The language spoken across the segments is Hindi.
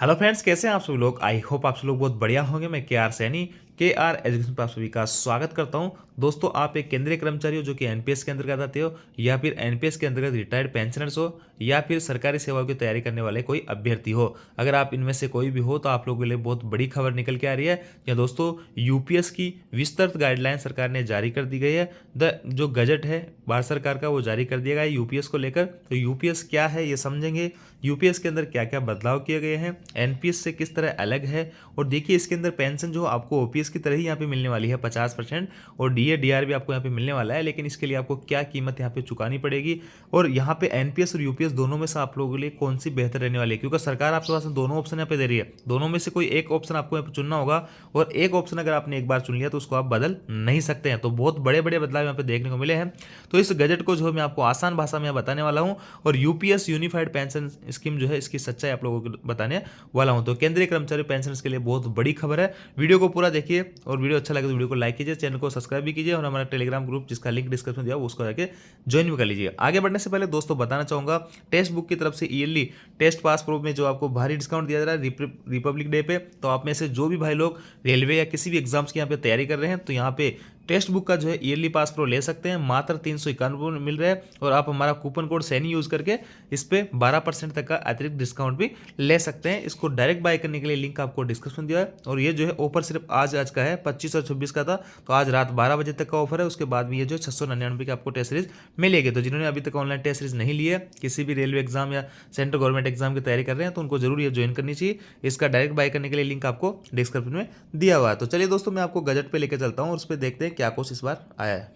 हेलो फ्रेंड्स, कैसे हैं आप सभी लोग। आई होप आप सब लोग बहुत बढ़िया होंगे। मैं के आर सैनी के आर एजुकेशन पर आप सभी का स्वागत करता हूं। दोस्तों, आप एक केंद्रीय कर्मचारी हो जो कि एनपीएस के अंतर्गत आते हो, या फिर एनपीएस के अंतर्गत रिटायर्ड पेंशनर्स हो, या फिर सरकारी सेवाओं की तैयारी करने वाले कोई अभ्यर्थी हो। अगर आप इनमें से कोई भी हो तो आप लोगों के लिए बहुत बड़ी खबर निकल के आ रही है। या दोस्तों, यूपीएस की विस्तृत गाइडलाइन सरकार ने जारी कर दी गई है। जो गजट है भारत सरकार का वो जारी कर दिया गया है यूपीएस को लेकर। तो यूपीएस क्या है ये समझेंगे, यूपीएस के अंदर क्या क्या बदलाव किए गए हैं, एनपीएस से किस तरह अलग है। और देखिए, इसके अंदर पेंशन जो आपको ओपीएस की तरह ही यहाँ पे मिलने वाली है 50%, और डीए डीआर भी आपको यहाँ पे मिलने वाला है। लेकिन इसके लिए आपको क्या कीमत यहाँ पे चुकानी पड़ेगी, और यहाँ पे एनपीएस और यूपीएस दोनों में से आप लोगों के लिए कौन सी बेहतर रहने वाली है, क्योंकि सरकार आपके पास दोनों ऑप्शन यहाँ पे दे रही है। दोनों में से कोई एक ऑप्शन आपको यहाँ पे चुनना होगा, और एक ऑप्शन अगर आपने एक बार चुन लिया तो उसको आप बदल नहीं सकते हैं। तो बहुत बड़े बड़े बदलाव यहाँ पे देखने को मिले हैं। तो इस गजट को जो मैं आपको आसान भाषा में बताने वाला हूँ, और यूपीएस यूनिफाइड पेंशन स्कीम जो है इसकी सच्चाई आप लोगों को बताने वाला हूं। तो केंद्रीय कर्मचारी पेंशन के लिए बहुत बड़ी खबर है। वीडियो को पूरा देखिए, और वीडियो अच्छा लगे तो वीडियो को लाइक कीजिए, चैनल को सब्सक्राइब भी कीजिए, और हमारा टेलीग्राम ग्रुप जिसका लिंक डिस्क्रिप्शन दिया उसको जाके ज्वाइन भी कर लीजिए। आगे बढ़ने से पहले दोस्तों बताना चाहूंगा, टेक्स्ट बुक की तरफ से ईयरली टेस्ट पास प्रो में जो आपको भारी डिस्काउंट दिया जा रहा है रिपब्लिक डे पे। तो आप में से जो भी भाई लोग रेलवे या किसी भी एग्जाम्स की यहाँ पे तैयारी कर रहे हैं, तो यहाँ पे टेक्स्ट बुक का जो है ईयरली पास प्रो ले सकते हैं। मात्र 391 मिल रहा है, और आप हमारा कूपन कोड सैनी यूज करके इस पे 12% तक का अतिरिक्त डिस्काउंट भी ले सकते हैं। इसको डायरेक्ट बाय करने के लिए लिंक आपको डिस्क्रिप्शन दिया है। और ये जो है ऑफर सिर्फ आज का है, 25 और 26 का था, तो आज रात 12 बजे तक का ऑफर है। उसके बाद भी ये जो 699 की आपको टेस्ट सीरीज मिलेगी। तो जिन्होंने अभी तक ऑनलाइन टेस्ट सीरीज नहीं ली है, किसी भी रेलवे एग्जाम या सेंट्रल गवर्नमेंट एग्जाम की तैयारी कर रहे हैं, तो उनको जरूर ये ज्वाइन करनी चाहिए। इसका डायरेक्ट बाय करने के लिए लिंक आपको डिस्क्रिप्शन में दिया हुआ है। तो चलिए दोस्तों, मैं आपको गजट पे लेकर चलता हूँ, और उस पर देखते हैं क्या कुछ इस बार आया है।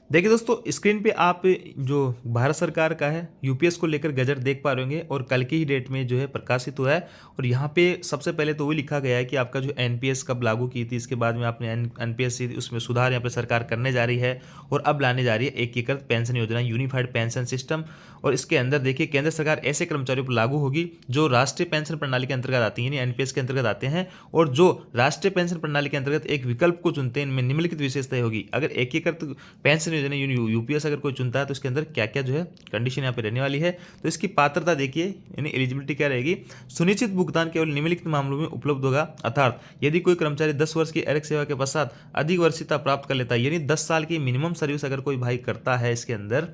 देखिए दोस्तों, स्क्रीन पे आप जो भारत सरकार का है यूपीएस को लेकर गजट देख पा रहे होंगे, और कल की ही डेट में जो है प्रकाशित हुआ है। और यहाँ पे सबसे पहले तो वो लिखा गया है कि आपका जो एनपीएस कब लागू की थी, इसके बाद में आपने एनपीएस उसमें सुधार यहाँ पे सरकार करने जा रही है, और अब लाने जा रही है एकीकृत पेंशन योजना, यूनिफाइड पेंशन सिस्टम। और इसके अंदर देखिए, केंद्र सरकार ऐसे कर्मचारियों पर लागू होगी जो राष्ट्रीय पेंशन प्रणाली के अंतर्गत आती हैं, यानी एनपीएस के अंतर्गत आते हैं, और जो राष्ट्रीय पेंशन प्रणाली के अंतर्गत एक विकल्प को चुनते हैं। इनमें निम्नलिखित विशेषताएं होगी। अगर एकीकृत पेंशन योजना यूपीएस अगर कोई चुनता है, तो इसके अंदर क्या क्या जो है कंडीशन यहाँ पे रहने वाली है। तो इसकी पात्रता देखिए, यानी एलिजिबिलिटी क्या रहेगी। सुनिश्चित भुगतान केवल निम्नलिखित मामलों में उपलब्ध होगा, अर्थात यदि कोई कर्मचारी 10 वर्ष की अर्हता सेवा के पश्चात अधिक वर्षीयता प्राप्त कर लेता है, यानी 10 साल की मिनिमम सर्विस अगर कोई भाई करता है इसके अंदर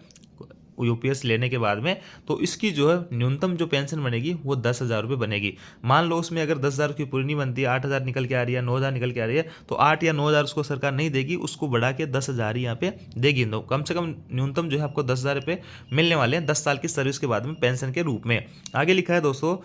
यूपीएस लेने के बाद में, तो इसकी जो है न्यूनतम जो पेंशन बनेगी वो 10,000 रुपये बनेगी। मान लो उसमें अगर 10,000 की पूरी नहीं बनती, 8,000 निकल के आ रही है, 9,000 निकल के आ रही है, तो 8 या 9,000 उसको सरकार नहीं देगी, उसको बढ़ा के 10,000 ही यहाँ पे देगी। तो कम से कम न्यूनतम जो है आपको 10,000 रुपये मिलने वाले हैं 10 साल की सर्विस के बाद में पेंशन के रूप में। आगे लिखा है दोस्तों,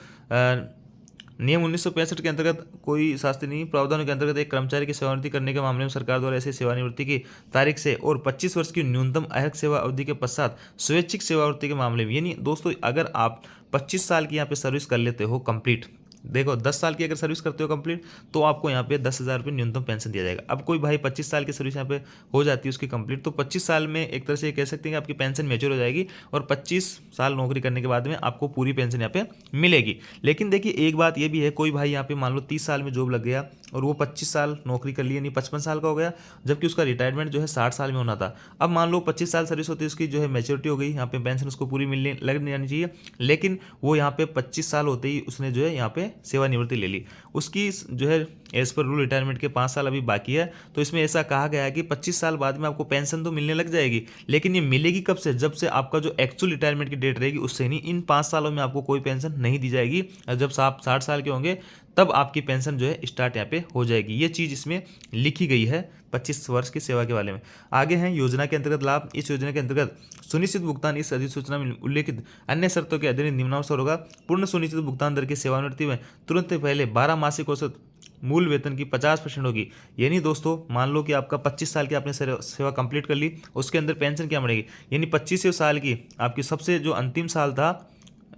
नियम 1965 के अंतर्गत कोई शास्त्रीय नहीं प्रावधानों के अंतर्गत एक कर्मचारी की सेवानिवृत्ति करने के मामले में सरकार द्वारा ऐसी सेवानिवृत्ति की तारीख से और 25 वर्ष की न्यूनतम अर्हता सेवा अवधि के पश्चात स्वैच्छिक सेवानिवृत्ति के मामले में, यानी दोस्तों अगर आप 25 साल की यहाँ पे सर्विस कर लेते हो कंप्लीट, देखो 10 साल की अगर सर्विस करते हो कंप्लीट, तो आपको यहाँ पे 10,000 रुपये न्यूनतम पेंशन दिया जाएगा। अब कोई भाई 25 साल की सर्विस यहाँ पे हो जाती है उसकी कंप्लीट, तो 25 साल में एक तरह से कह सकते हैं कि आपकी पेंशन मैच्योर हो जाएगी, और 25 साल नौकरी करने के बाद में आपको पूरी पेंशन यहाँ पे मिलेगी। लेकिन देखिए, एक बात ये भी है, कोई भाई यहाँ पे मान लो 30 साल में जॉब लग गया, और वो 25 साल नौकरी कर ली, यानी 55 साल का हो गया, जबकि उसका रिटायरमेंट जो है 60 साल में होना था। अब मान लो 25 साल सर्विस होती है, उसकी जो है मैच्योरिटी हो गई, यहाँ पे पेंशन उसको पूरी मिलने लग जानी चाहिए, लेकिन वो यहाँ पे 25 साल होते ही उसने जो है यहाँ पे सेवानिवृत्ति ले ली। उसकी जो है एज पर रूल रिटायरमेंट के 5 साल अभी बाकी है। तो इसमें ऐसा कहा गया है कि 25 साल बाद में आपको पेंशन तो मिलने लग जाएगी, लेकिन ये मिलेगी कब से, जब से आपका जो एक्चुअल रिटायरमेंट की डेट रहेगी उससे नहीं। इन 5 सालों में आपको कोई पेंशन नहीं दी जाएगी, और जब आप 60 साल के होंगे तब आपकी पेंशन जो है स्टार्ट यहाँ पे हो जाएगी। ये चीज़ इसमें लिखी गई है 25 वर्ष की सेवा के बारे में। आगे हैं योजना के अंतर्गत लाभ। इस योजना के अंतर्गत सुनिश्चित भुगतान इस अधिसूचना में उल्लेखित अन्य शर्तों के अधीन निम्नानुसार होगा। पूर्ण सुनिश्चित भुगतान दर की सेवानिवृत्ति में तुरंत पहले 12 मासिक औसत मूल वेतन की 50% होगी। यानी दोस्तों, मान लो कि आपका 25 साल की आपने सेवा कंप्लीट कर ली, उसके अंदर पेंशन क्या बढ़ेगी, यानी 25 साल की आपकी सबसे जो अंतिम साल था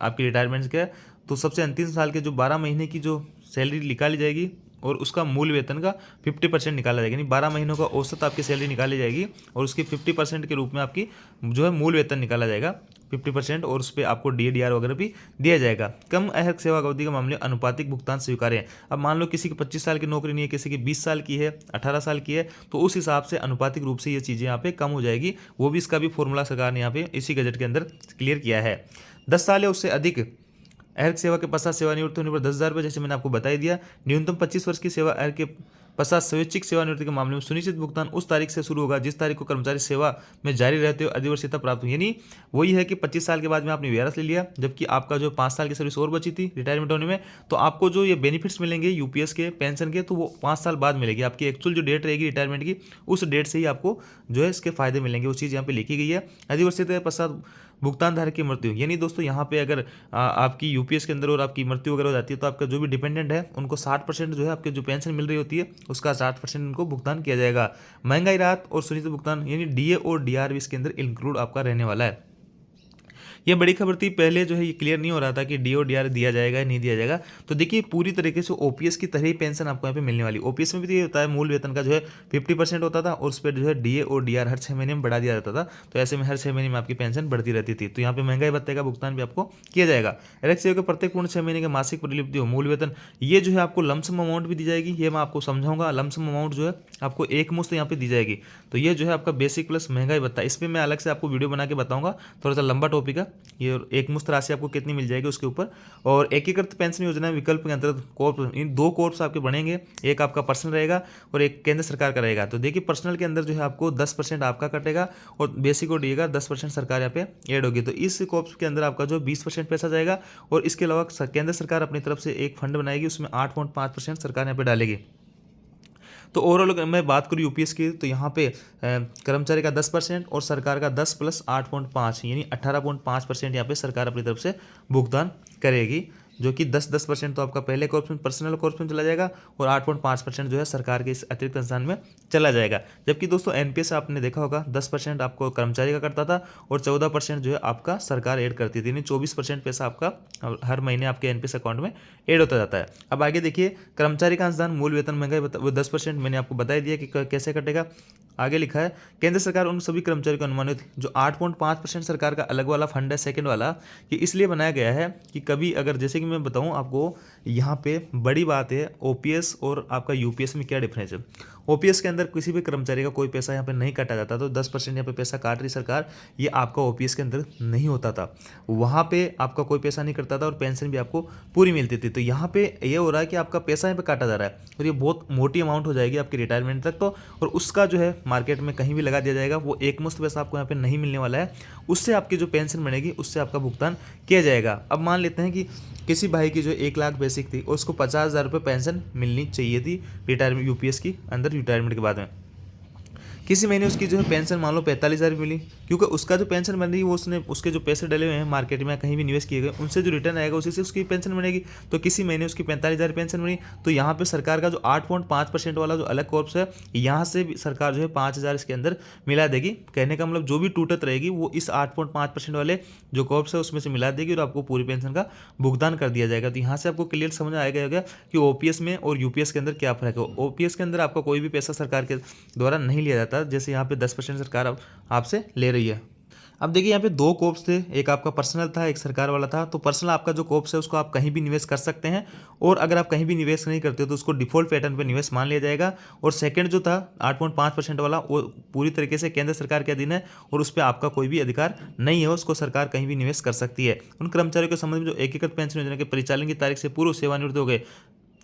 आपकी रिटायरमेंट का, तो सबसे अंतिम साल के जो 12 महीने की जो सैलरी निकाली जाएगी, और उसका मूल वेतन का 50% निकाला जाएगा, यानी 12 महीनों का औसत आपकी सैलरी निकाली जाएगी, और उसकी 50% के रूप में आपकी जो है मूल वेतन निकाला जाएगा 50%, और उस पर आपको डीएडीआर वगैरह भी दिया जाएगा। कम अर्हता सेवा अवधि के मामले अनुपातिक भुगतान स्वीकार्य है। अब मान लो किसी की 25 साल की नौकरी नहीं है, किसी की 20 साल की है, 18 साल की है, तो उस हिसाब से अनुपातिक रूप से ये चीज़ें यहाँ पे कम हो जाएगी। वो भी इसका भी फॉर्मूला सरकार ने यहाँ पे इसी गजट के अंदर क्लियर किया है। 10 साल या उससे अधिक अर्हक सेवा के पश्चात सेवानिवृत्त होने पर 10,000 रुपये, जैसे मैंने आपको बता ही दिया। न्यूनतम 25 वर्ष की सेवा अर्हक के पश्चात स्वैच्छिक सेवानिवृत्ति के मामले में सुनिश्चित भुगतान उस तारीख से शुरू होगा जिस तारीख को कर्मचारी सेवा में जारी रहते हुए अधिवर्षीयता प्राप्त हुई। यानी वही है कि 25 साल के बाद में आपने वीआरएस ले लिया, जबकि आपका जो 5 साल की सर्विस और बची थी रिटायरमेंट होने में, तो आपको जो ये बेनिफिट्स मिलेंगे यूपीएस के पेंशन के, तो वो 5 साल बाद मिलेगी। आपकी एक्चुअल जो डेट रहेगी रिटायरमेंट की, उस डेट से ही आपको जो है इसके फायदे मिलेंगे। उस चीज़ यहाँ पे लिखी गई है। अधिवर्षीयता के पश्चात भुगतान धारक की मृत्यु, यानी दोस्तों यहाँ पे अगर आपकी यूपीएस के अंदर और आपकी मृत्यु वगैरह हो जाती है, तो आपका जो भी डिपेंडेंट है उनको 60% जो है आपके जो पेंशन मिल रही होती है उसका 60% उनको भुगतान किया जाएगा। महंगाई राहत और सुनिश्चित भुगतान, यानी डीए और डीआर भी इसके अंदर इंक्लूड आपका रहने वाला है। ये बड़ी खबर थी, पहले जो है ये क्लियर नहीं हो रहा था कि डी और डी आर दिया जाएगा या नहीं दिया जाएगा। तो देखिए पूरी तरीके से ओपीएस की तरह ही पेंशन आपको यहाँ पे मिलने वाली। ओपीएस में भी ये होता है, मूल वेतन का जो है 50% होता था और उस पर जो है डीए और डीआर हर 6 महीने में बढ़ा दिया जाता था। तो ऐसे में हर 6 महीने में आपकी पेंशन बढ़ती रहती थी। तो यहाँ पे महंगाई भत्ते का भुगतान भी आपको किया जाएगा। अलग से प्रत्येक पूर्ण 6 महीने के मासिक प्रतिलिपि हो मूल वेतन, ये जो है आपको लमसम अमाउंट भी दी जाएगी। ये मैं आपको समझाऊंगा। लमसम अमाउंट जो है आपको एक मुश्त यहाँ पे दी जाएगी। तो ये जो है आपका बेसिक प्लस महंगाई भत्ता, इस पर मैं अलग से आपको वीडियो बना के बताऊंगा, थोड़ा सा लंबा टॉपिक है ये। एक मुश्त राशि आपको कितनी मिल जाएगी उसके ऊपर। और एकीकृत पेंशन योजना विकल्प के अंतर्गत कॉर्प, इन 2 कॉर्प्स आपके बनेंगे, एक आपका पर्सनल रहेगा और एक केंद्र सरकार का रहेगा। तो देखिए पर्सनल के अंदर जो है आपको 10% आपका कटेगा और बेसिक और डीए का 10% सरकार यहाँ पे ऐड होगी। तो इस कॉर्प्स के अंदर आपका जो 20% पैसा जाएगा और इसके अलावा केंद्र सरकार अपनी तरफ से एक फंड बनाएगी, उसमें 8.5% सरकार यहाँ पे डालेगी। तो ओवरऑल अगर मैं बात करूँ यूपीएस की, तो यहाँ पे कर्मचारी का 10% और सरकार का 10 + 8.5 यानी 18.5% यहाँ पे सरकार अपनी तरफ से भुगतान करेगी, जो कि 10% तो आपका पहले कोर्स में पर्सनल कोर्स में चला जाएगा और 8.5% जो है सरकार के इस अतिरिक्त अनुदान में चला जाएगा। जबकि दोस्तों एनपीएस आपने देखा होगा 10% आपको कर्मचारी का करता था और 14% जो है आपका सरकार ऐड करती थी, यानी 24% पैसा आपका हर महीने आपके एनपीएस अकाउंट में ऐड होता जाता है। अब आगे देखिए कर्मचारी का अनुदान मूल वेतन महंगाई वो 10%, मैंने आपको बता दिया कि कैसे कटेगा। आगे लिखा है केंद्र सरकार उन सभी कर्मचारियों को अनुमानित जो 8.5% सरकार का अलग वाला फंड है सेकंड वाला, कि इसलिए बनाया गया है कि कभी अगर, जैसे कि मैं बताऊं आपको यहाँ पे बड़ी बात है ओपीएस और आपका यूपीएस में क्या डिफरेंस है। ओपीएस के अंदर किसी भी कर्मचारी का कोई पैसा यहाँ पे नहीं काटा जाता, तो 10% यहाँ पे पैसा काट रही सरकार, ये आपका ओपीएस के अंदर नहीं होता था। वहाँ पे आपका कोई पैसा नहीं कटता था और पेंशन भी आपको पूरी मिलती थी। तो यहाँ पे ये हो रहा है कि आपका पैसा यहाँ पे काटा जा रहा है और ये बहुत मोटी अमाउंट हो जाएगी आपकी रिटायरमेंट तक। तो और उसका जो है मार्केट में कहीं भी लगा दिया जाएगा, वो एक मुश्त पैसा आपको यहाँ पे नहीं मिलने वाला है। उससे आपकी जो पेंशन बनेगी उससे आपका भुगतान किया जाएगा। अब मान लेते हैं कि किसी भाई की जो 1 लाख बेसिक थी और उसको 50,000 रुपये पेंशन मिलनी चाहिए थी रिटायरमेंट यूपीएस की अंदर रिटायरमेंट के बाद में। किसी महीने उसकी जो है पेंशन मान लो 45,000 मिली, क्योंकि उसका जो पेंशन बन रही है वो उसने उसके जो पैसे डले हुए हैं मार्केट में कहीं भी निवेश किए गए उनसे जो रिटर्न आएगा उसी से उसकी पेंशन बनेगी। तो किसी महीने उसकी 45,000 पेंशन बनी, तो यहाँ पे सरकार का जो 8.5% वाला जो अलग कॉर्प्स है, यहाँ से भी सरकार जो है 5,000 इसके अंदर मिला देगी। कहने का मतलब जो भी टूटत रहेगी वो इस 8.5% वाले जो कॉर्प्स है उसमें से मिला देगी और आपको पूरी पेंशन का भुगतान कर दिया जाएगा। तो यहाँ से आपको क्लियर समझ आएगा होगा कि ओपीएस में और यूपीएस के अंदर क्या फर्क है। ओपीएस के अंदर आपका कोई भी पैसा सरकार के द्वारा नहीं लिया जाता, जैसे यहाँ पे 10% सरकार अब आपसे ले रही है। अब देखिए यहाँ पे 2 कोर्प्स थे, एक आपका पर्सनल था, एक सरकार वाला था। तो पर्सनल आपका जो कोर्प्स है उसको आप कहीं भी निवेश कर सकते हैं और अगर आप कहीं भी निवेश नहीं करते तो उसको डिफॉल्ट पैटर्न पे निवेश मान लिया जाएगा। और सेकंड जो था 8.5% वाला, वो पूरी तरीके से केंद्र सरकार के अधीन है और उस पर आपका कोई भी अधिकार नहीं है, उसको सरकार कहीं भी निवेश कर सकती है। उन कर्मचारियों के संबंध में जो एकीकृत पेंशन योजना के परिचालन की तारीख से पूर्व सेवानिवृत्त हो गए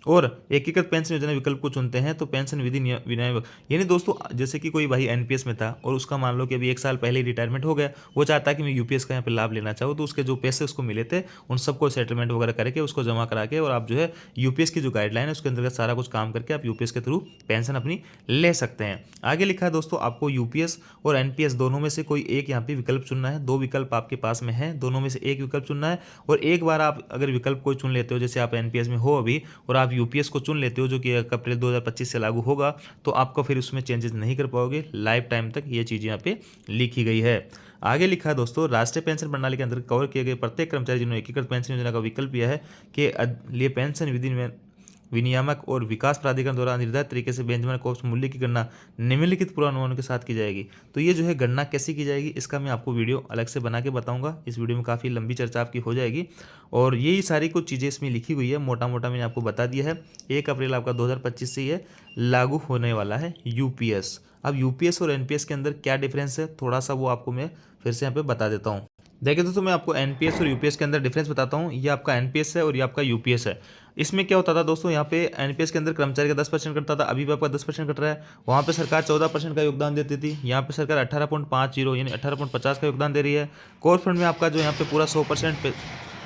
और एकीकृत पेंशन योजना विकल्प को चुनते हैं, तो पेंशन विधि विनियोग, यानी दोस्तों जैसे कि कोई भाई एनपीएस में था और उसका मान लो कि अभी 1 साल पहले ही रिटायरमेंट हो गया, वो चाहता है कि मैं यूपीएस का यहाँ पे लाभ लेना चाहूँ, तो उसके जो पैसे उसको मिले थे उन सबको सेटलमेंट वगैरह करके उसको जमा करा के और आप जो है यूपीएस की जो गाइडलाइन है उसके अंतर्गत सारा कुछ काम करके आप यूपीएस के थ्रू पेंशन अपनी ले सकते हैं। आगे लिखा है दोस्तों आपको यूपीएस और एनपीएस दोनों में से कोई एक यहाँ पे विकल्प चुनना है। 2 विकल्प आपके पास में है, दोनों में से एक विकल्प चुनना है। और एक बार आप अगर विकल्प कोई चुन लेते हो, जैसे आप एनपीएस में हो अभी और आप यूपीएस को चुन लेते हो जो कि अप्रैल 2025 से लागू होगा, तो आपको फिर उसमें चेंजेस नहीं कर पाओगे, लाइफ टाइम तक ये चीज़ यहाँ पे लिखी गई है। आगे लिखा है दोस्तों राष्ट्रीय पेंशन प्रणाली के अंदर कवर किए गए प्रत्येक कर्मचारी जिन्होंने एकीकृत पेंशन योजना का विकल्प लिया है के लिए पेंशन विधि में विनियामक और विकास प्राधिकरण द्वारा निर्धारित तरीके से बेंचमार्क कॉस्ट मूल्य की गणना निम्नलिखित पूर्वानुमानों के साथ की जाएगी। तो ये जो है गणना कैसे की जाएगी इसका मैं आपको वीडियो अलग से बना के बताऊंगा। इस वीडियो में काफ़ी लंबी चर्चा आपकी हो जाएगी और यही सारी कुछ चीज़ें इसमें लिखी हुई है, मोटा मोटा मैंने आपको बता दिया है। 1 अप्रैल आपका 2025 से ये लागू होने वाला है यूपीएस। अब यूपीएस और एनपीएस के अंदर क्या डिफरेंस है थोड़ा सा वो आपको मैं फिर से यहाँ पे बता देता हूँ। देखिए दोस्तों, मैं आपको एनपीएस और यूपीएस के अंदर डिफरेंस बताता हूँ। ये आपका एनपीएस है और ये आपका यूपीएस है। इसमें क्या होता था दोस्तों, यहाँ पे एनपीएस के अंदर कर्मचारी का 10% कटता था, अभी भी आपका 10% कट रहा है। वहाँ पे सरकार 14% का योगदान देती थी, यहाँ पे सरकार 18.50 यानी 18.50 का योगदान दे रही है। कोर फंड में आपका जो यहाँ पे पूरा 100%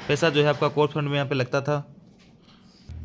पैसा जो है आपका कोर फंड में यहाँ पे लगता था।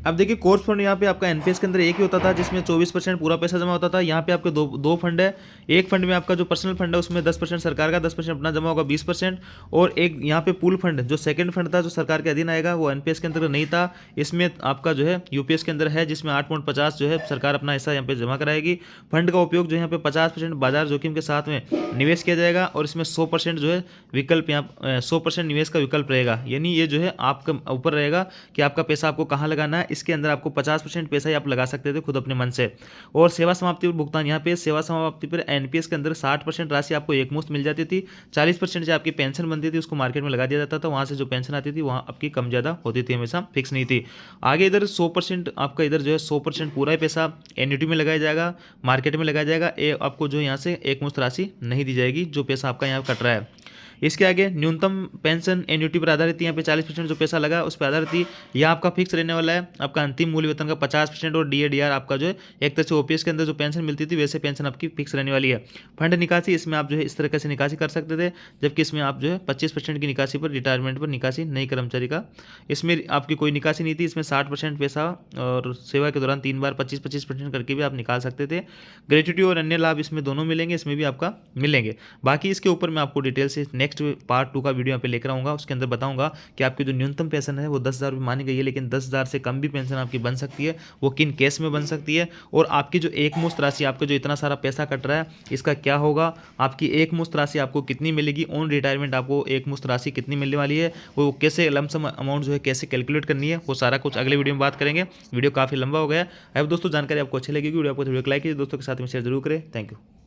अब देखिए, कोर्स फंड यहाँ पे आपका एनपीएस के अंदर एक ही होता था, जिसमें 24% पूरा पैसा जमा होता था। यहाँ पे आपके दो दो फंड है। एक फंड में आपका जो पर्सनल फंड है उसमें 10% सरकार का, 10% अपना जमा होगा, 20%। और एक यहाँ पे पूल फंड, जो सेकंड फंड था जो सरकार के अधीन आएगा, वो एनपीएस के अंदर नहीं था। इसमें आपका जो है यूपीएस के अंदर है, जिसमें 8.50 जो है सरकार अपना हिस्सा यहाँ पे जमा कराएगी। फंड का उपयोग जो यहाँ पे 50% बाजार जोखिम के साथ में निवेश किया जाएगा, और इसमें 100% जो है विकल्प, यहाँ 100% निवेश का विकल्प रहेगा। यानी ये जो है आपका ऊपर रहेगा कि आपका पैसा आपको कहाँ लगाना है। इसके अंदर आपको 50% पैसा ही आप लगा सकते थे खुद अपने मन से। और सेवा समाप्ति पर भुगतान, यहाँ पे सेवा समाप्ति पर एनपीएस के अंदर 60% राशि आपको एक मुश्त मिल जाती थी। 40% जो आपकी पेंशन बनती थी उसको मार्केट में लगा दिया जाता था, वहाँ से जो पेंशन आती थी वहाँ आपकी कम ज़्यादा होती थी, हमेशा फिक्स नहीं थी। आगे इधर 100% आपका, इधर जो है 100% पूरा ही पैसा एन्युटी में लगाया जाएगा, मार्केट में लगाया जाएगा। आपको जो यहाँ से एक मुश्त राशि नहीं दी जाएगी, जो पैसा आपका यहाँ कट रहा है। इसके आगे न्यूनतम पेंशन एन्युटी पर आधारित, यहाँ पे 40% जो पैसा लगा उस पर आधारित थी। यह आपका फिक्स रहने वाला है। आपका अंतिम मूल्य वेतन का 50% और डीए आपका जो है एक तरह से ओपीएस के अंदर जो पेंशन मिलती थी वैसे पेंशन आपकी फिक्स रहने वाली है। फंड निकासी, इसमें आप जो है इस तरह से निकासी कर सकते थे, जबकि इसमें आप जो है 25% की निकासी पर, रिटायरमेंट पर निकासी नहीं कर्मचारी का, इसमें आपकी कोई निकासी नहीं थी। इसमें 60% पैसा और सेवा के दौरान 3 बार 25% करके भी आप निकाल सकते थे। ग्रेच्युटी और अन्य लाभ इसमें दोनों मिलेंगे, इसमें भी आपका मिलेंगे। बाकी इसके ऊपर मैं आपको डिटेल से नेक्स्ट पार्ट 2 का वीडियो यहाँ पे लेकर आऊँगा, उसके अंदर बताऊँगा कि आपकी जो न्यूनतम पेंशन है वो 10,000 रुपये मानी गई है, लेकिन 10,000 से कम भी पेंशन आपकी बन सकती है, वो किन केस में बन सकती है, और आपकी जो एक मुश्त राशि, आपका जो इतना सारा पैसा कट रहा है इसका क्या होगा, आपकी एक मुश्त राशि आपको कितनी मिलेगी, ऑन रिटायरमेंट आपको एक मुश्त राशि कितनी मिलने वाली है, वो कैसे लमसम अमाउंट जो है कैसे कैलकुलेट करनी है, वो सारा कुछ अगले वीडियो में बात करेंगे। वीडियो काफ़ी लंबा हो गया है। अब दोस्तों जानकारी आपको अच्छी लगेगी, वीडियो आपको लाइक कीजिए, दोस्तों के साथ में शेयर जरूर करें। Thank you.